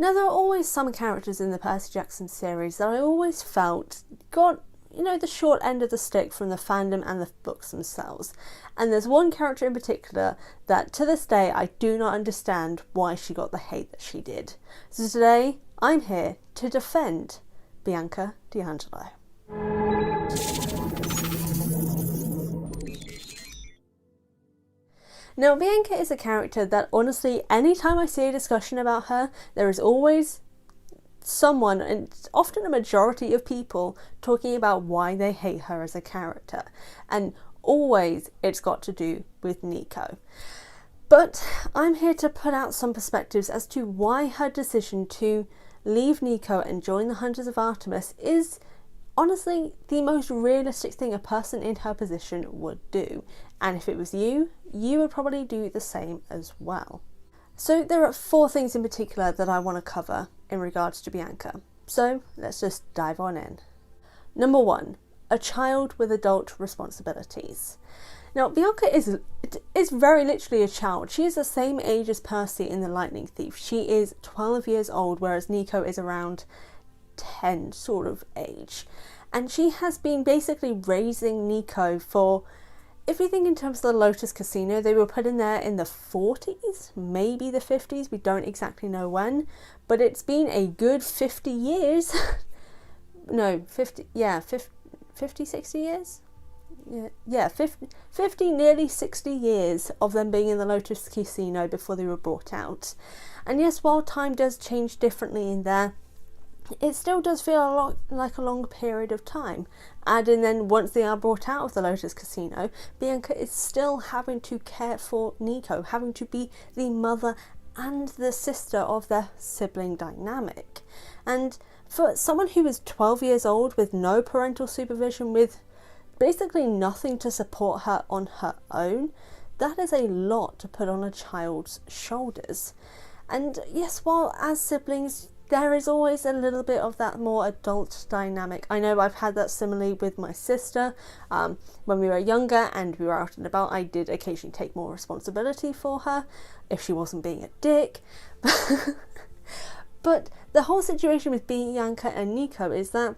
Now, there are always some characters in the Percy Jackson series that I always felt got, the short end of the stick from the fandom and the books themselves. And there's one character in particular that to this day I do not understand why she got the hate that she did. So today I'm here to defend Bianca di Angelo. Now, Bianca is a character that honestly, anytime I see a discussion about her, there is always someone, and often a majority of people, talking about why they hate her as a character. And always it's got to do with Nico. But I'm here to put out some perspectives as to why her decision to leave Nico and join the Hunters of Artemis is honestly the most realistic thing a person in her position would do. And if it was you would probably do the same as well. So there are 4 things in particular that I want to cover in regards to Bianca. So let's just dive on in. Number 1, a child with adult responsibilities. Now, Bianca is very literally a child. She is the same age as Percy in The Lightning Thief. She is 12 years old, whereas Nico is around 10 sort of age. And she has been basically raising Nico for, if you think in terms of the Lotus Casino, they were put in there in the 40s, maybe the 50s, we don't exactly know when, but it's been a good 50 years. No, 50, 60 years? Yeah, 50, nearly 60 years of them being in the Lotus Casino before they were brought out. And yes, while time does change differently in there, it still does feel a lot like a long period of time. And then once they are brought out of the Lotus Casino, Bianca is still having to care for Nico, having to be the mother and the sister of their sibling dynamic. And for someone who is 12 years old with no parental supervision, with basically nothing to support her on her own, that is a lot to put on a child's shoulders. And yes, while as siblings, there is always a little bit of that more adult dynamic. I know I've had that similarly with my sister. When we were younger and we were out and about, I did occasionally take more responsibility for her if she wasn't being a dick. But the whole situation with Bianca and Nico is that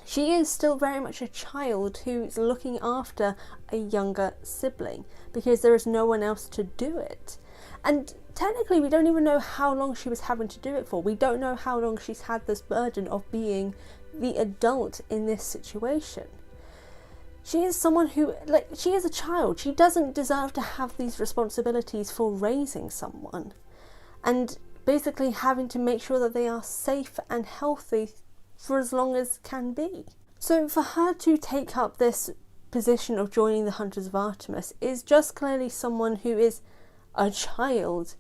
she is still very much a child who's looking after a younger sibling because there is no one else to do it. And technically, we don't even know how long she was having to do it for. We don't know how long she's had this burden of being the adult in this situation. She is someone who, she is a child. She doesn't deserve to have these responsibilities for raising someone. And basically having to make sure that they are safe and healthy for as long as can be. So for her to take up this position of joining the Hunters of Artemis is just clearly someone who is a child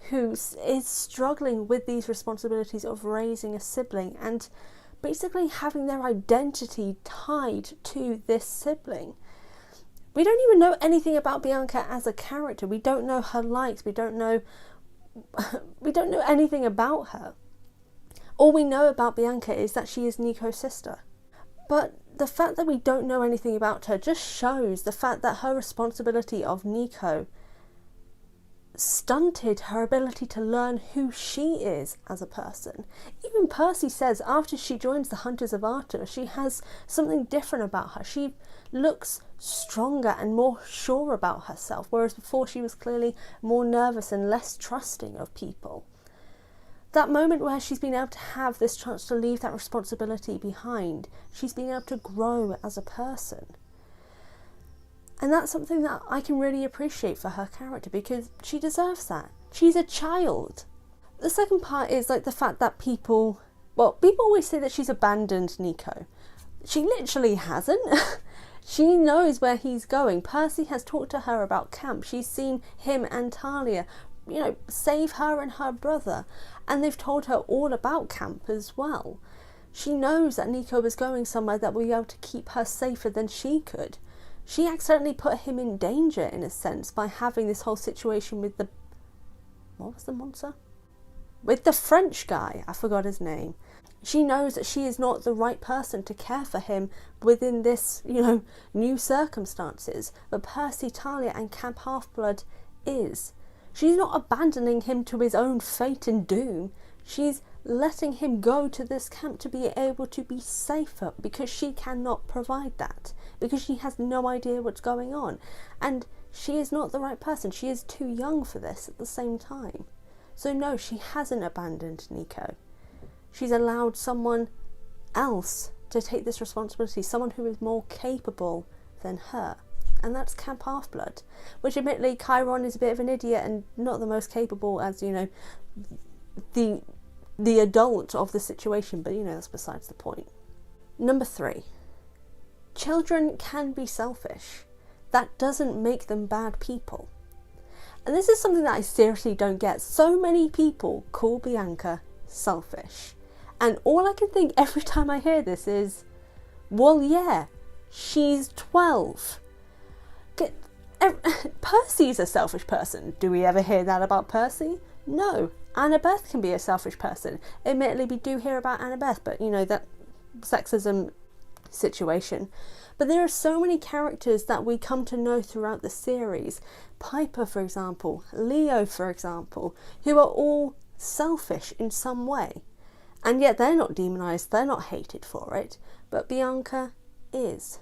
who is struggling with these responsibilities of raising a sibling and basically having their identity tied to this sibling. We don't even know anything about Bianca as a character. We don't know her likes. We don't know anything about her. All we know about Bianca is that she is Nico's sister. But the fact that we don't know anything about her just shows the fact that her responsibility of Nico stunted her ability to learn who she is as a person. Even Percy says after she joins the Hunters of Artemis, she has something different about her. She looks stronger and more sure about herself, whereas before she was clearly more nervous and less trusting of people. That moment where she's been able to have this chance to leave that responsibility behind, she's been able to grow as a person. And that's something that I can really appreciate for her character because she deserves that. She's a child. The second part is the fact that people always say that she's abandoned Nico. She literally hasn't. She knows where he's going. Percy has talked to her about camp. She's seen him and Talia, save her and her brother. And they've told her all about camp as well. She knows that Nico is going somewhere that will be able to keep her safer than she could. She accidentally put him in danger, in a sense, by having this whole situation with what was the monster? With the French guy, I forgot his name. She knows that she is not the right person to care for him within this, new circumstances. But Percy, Talia and Camp HalfBlood is. She's not abandoning him to his own fate and doom. She's letting him go to this camp to be able to be safer because she cannot provide that, because she has no idea what's going on. And she is not the right person. She is too young for this at the same time. So no, she hasn't abandoned Nico. She's allowed someone else to take this responsibility, someone who is more capable than her. And that's Camp HalfBlood, which admittedly Chiron is a bit of an idiot and not the most capable as, you know, the adult of the situation, but you know, that's besides the point. Number 3, children can be selfish. That doesn't make them bad people. And this is something that I seriously don't get. So many people call Bianca selfish. And all I can think every time I hear this is, well, yeah, she's 12. Percy's a selfish person. Do we ever hear that about Percy? No. Annabeth can be a selfish person. Admittedly, we do hear about Annabeth, but you know, that sexism situation. But there are so many characters that we come to know throughout the series. Piper, for example, Leo, for example, who are all selfish in some way. And yet they're not demonized, they're not hated for it. But Bianca is.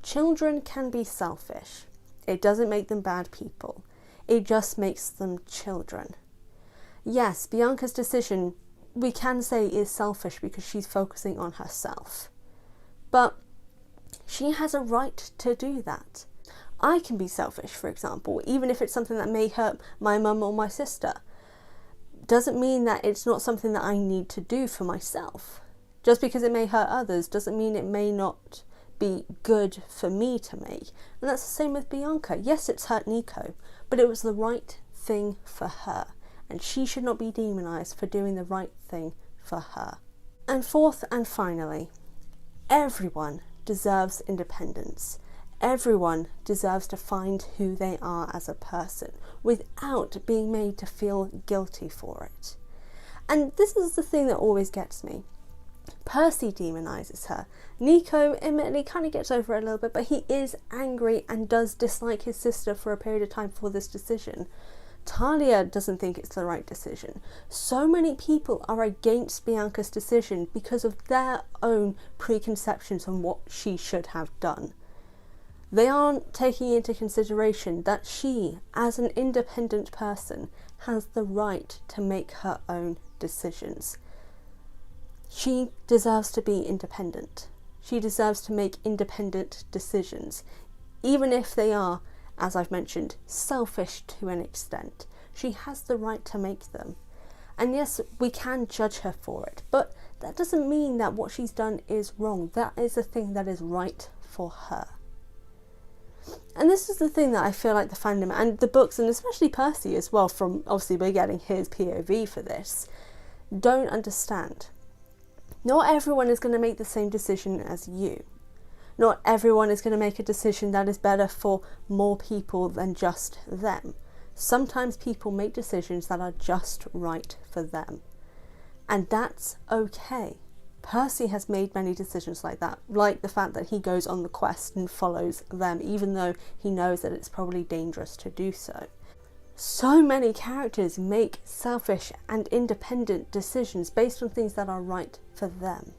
Children can be selfish. It doesn't make them bad people. It just makes them children. Yes, Bianca's decision, we can say, is selfish because she's focusing on herself. But she has a right to do that. I can be selfish, for example, even if it's something that may hurt my mum or my sister. Doesn't mean that it's not something that I need to do for myself. Just because it may hurt others doesn't mean it may not be good for me to make. And that's the same with Bianca. Yes, it's hurt Nico, but it was the right thing for her. And she should not be demonized for doing the right thing for her. And fourth and finally, everyone deserves independence. Everyone deserves to find who they are as a person without being made to feel guilty for it. And this is the thing that always gets me. Percy demonizes her. Nico admittedly kind of gets over it a little bit, but he is angry and does dislike his sister for a period of time for this decision. Talia doesn't think it's the right decision. So many people are against Bianca's decision because of their own preconceptions on what she should have done. They aren't taking into consideration that she, as an independent person, has the right to make her own decisions. She deserves to be independent. She deserves to make independent decisions, even if they are, as I've mentioned, selfish to an extent. She has the right to make them. And yes, we can judge her for it, but that doesn't mean that what she's done is wrong. That is the thing that is right for her. And this is the thing that I feel like the fandom and the books, and especially Percy as well, from obviously we're getting his POV for this, don't understand. Not everyone is going to make the same decision as you. Not everyone is going to make a decision that is better for more people than just them. Sometimes people make decisions that are just right for them. And that's okay. Percy has made many decisions like that, like the fact that he goes on the quest and follows them, even though he knows that it's probably dangerous to do so. So many characters make selfish and independent decisions based on things that are right for them.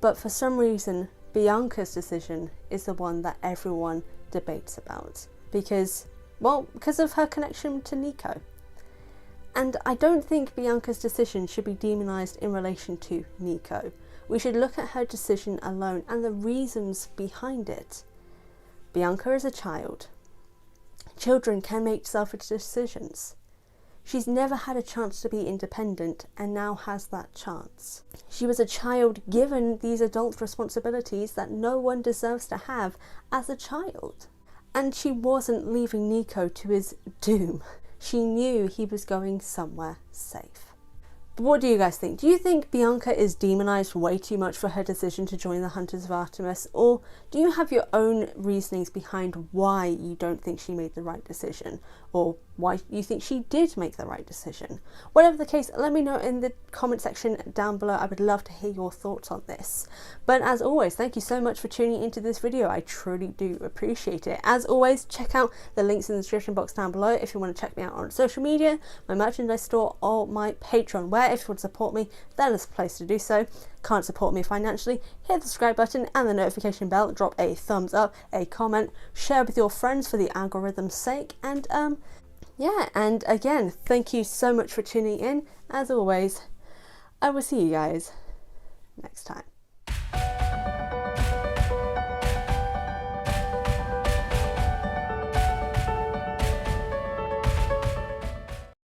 But for some reason, Bianca's decision is the one that everyone debates about because of her connection to Nico. And I don't think Bianca's decision should be demonized in relation to Nico. We should look at her decision alone and the reasons behind it. Bianca is a child. Children can make selfish decisions. She's never had a chance to be independent and now has that chance. She was a child given these adult responsibilities that no one deserves to have as a child. And she wasn't leaving Nico to his doom. She knew he was going somewhere safe. But what do you guys think? Do you think Bianca is demonized way too much for her decision to join the Hunters of Artemis? Or do you have your own reasonings behind why you don't think she made the right decision? Or why you think she did make the right decision. Whatever the case, let me know in the comment section down below. I would love to hear your thoughts on this. But as always, thank you so much for tuning into this video. I truly do appreciate it. As always, check out the links in the description box down below if you want to check me out on social media, my merchandise store, or my Patreon, where if you want to support me, that is the place to do so. Can't support me financially, hit the subscribe button and the notification bell, drop a thumbs up, a comment, share with your friends for the algorithm's sake, and yeah, and again, thank you so much for tuning in. As always, I will see you guys next time.